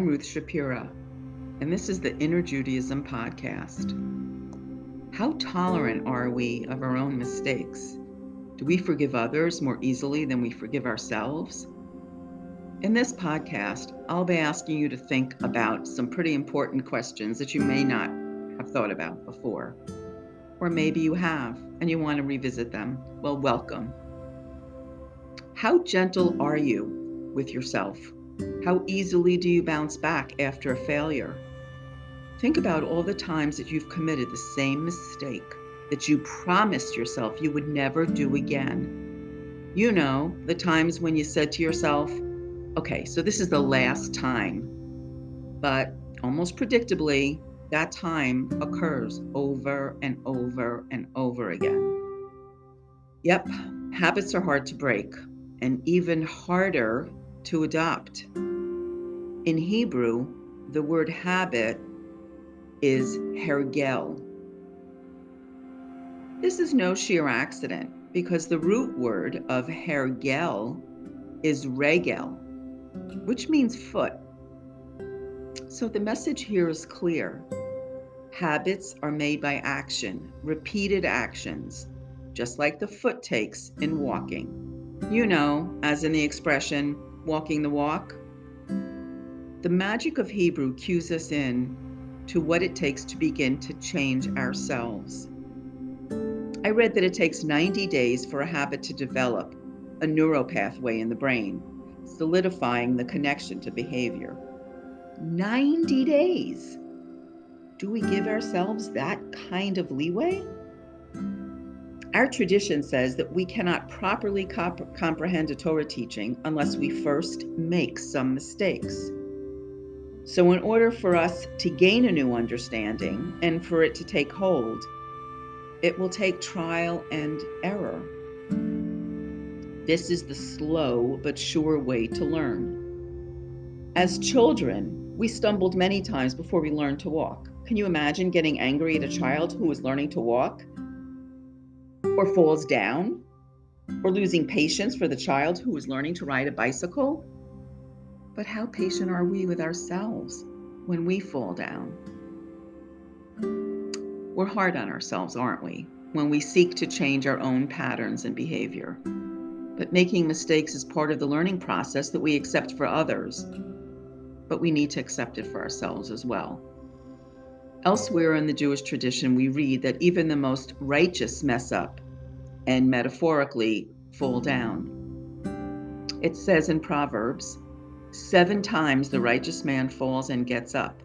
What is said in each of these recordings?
I'm Ruth Shapira, and this is the Inner Judaism podcast. How tolerant are we of our own mistakes? Do we forgive others more easily than we forgive ourselves? In this podcast, I'll be asking you to think about some pretty important questions that you may not have thought about before. Or maybe you have, and you want to revisit them. Well, welcome. How gentle are you with yourself? How easily do you bounce back after a failure? Think about all the times that you've committed the same mistake that you promised yourself you would never do again. You know, the times when you said to yourself, okay, so this is the last time. But almost predictably, that time occurs over and over and over again. Yep, habits are hard to break and even harder to adopt. In Hebrew, the word habit is hergel. This is no sheer accident because the root word of hergel is regel, which means foot. So the message here is clear. Habits are made by action, repeated actions, just like the foot takes in walking. You know, as in the expression, walking the walk. The magic of Hebrew cues us in to what it takes to begin to change ourselves. I read that it takes 90 days for a habit to develop a neuropathway in the brain, solidifying the connection to behavior. 90 days! Do we give ourselves that kind of leeway? Our tradition says that we cannot properly comprehend a Torah teaching unless we first make some mistakes. So in order for us to gain a new understanding and for it to take hold, it will take trial and error. This is the slow but sure way to learn. As children, we stumbled many times before we learned to walk. Can you imagine getting angry at a child who was learning to walk? Or falls down? Or losing patience for the child who was learning to ride a bicycle? But how patient are we with ourselves when we fall down? We're hard on ourselves, aren't we, when we seek to change our own patterns and behavior. But making mistakes is part of the learning process that we accept for others, but we need to accept it for ourselves as well. Elsewhere in the Jewish tradition, we read that even the most righteous mess up and metaphorically fall down. It says in Proverbs, 7 times the righteous man falls and gets up,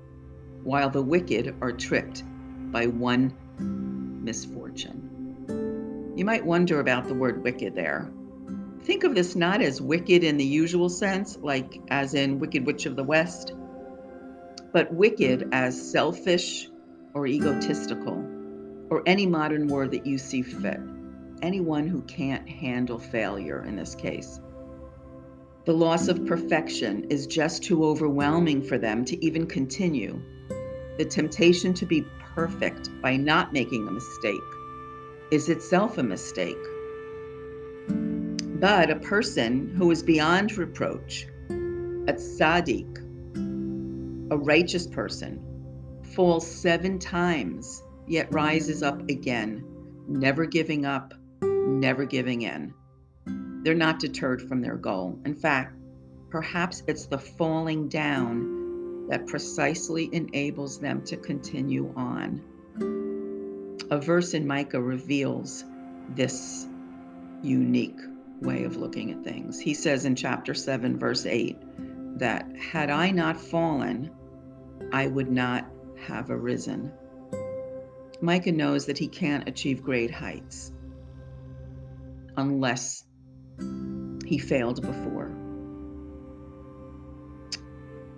while the wicked are tricked by one misfortune. You might wonder about the word wicked there. Think of this not as wicked in the usual sense, like as in Wicked Witch of the West, but wicked as selfish or egotistical, or any modern word that you see fit. Anyone who can't handle failure in this case. The loss of perfection is just too overwhelming for them to even continue. The temptation to be perfect by not making a mistake is itself a mistake. But a person who is beyond reproach, a tzaddik, a righteous person, falls 7 times, yet rises up again, never giving up, never giving in. They're not deterred from their goal. In fact, perhaps it's the falling down that precisely enables them to continue on. A verse in Micah reveals this unique way of looking at things. He says in chapter 7, verse 8, that had I not fallen, I would not have arisen. Micah knows that he can't achieve great heights unless he failed before.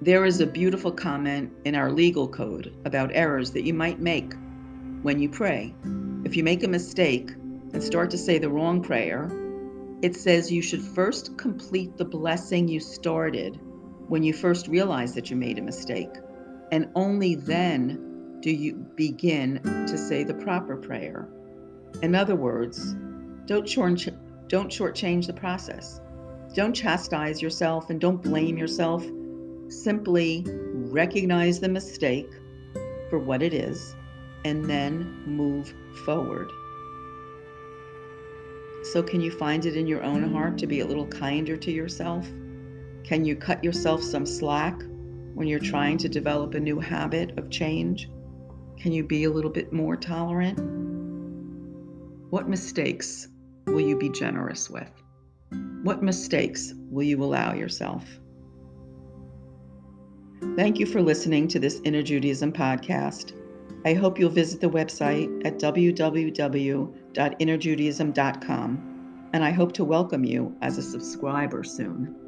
There is a beautiful comment in our legal code about errors that you might make when you pray. If you make a mistake and start to say the wrong prayer, it says you should first complete the blessing you started when you first realized that you made a mistake, and only then do you begin to say the proper prayer. In other words, don't shortchange the process. Don't chastise yourself and don't blame yourself. Simply recognize the mistake for what it is and then move forward. So can you find it in your own heart to be a little kinder to yourself? Can you cut yourself some slack when you're trying to develop a new habit of change? Can you be a little bit more tolerant? What mistakes will you be generous with? What mistakes will you allow yourself? Thank you for listening to this Inner Judaism podcast. I hope you'll visit the website at www.innerjudaism.com, and I hope to welcome you as a subscriber soon.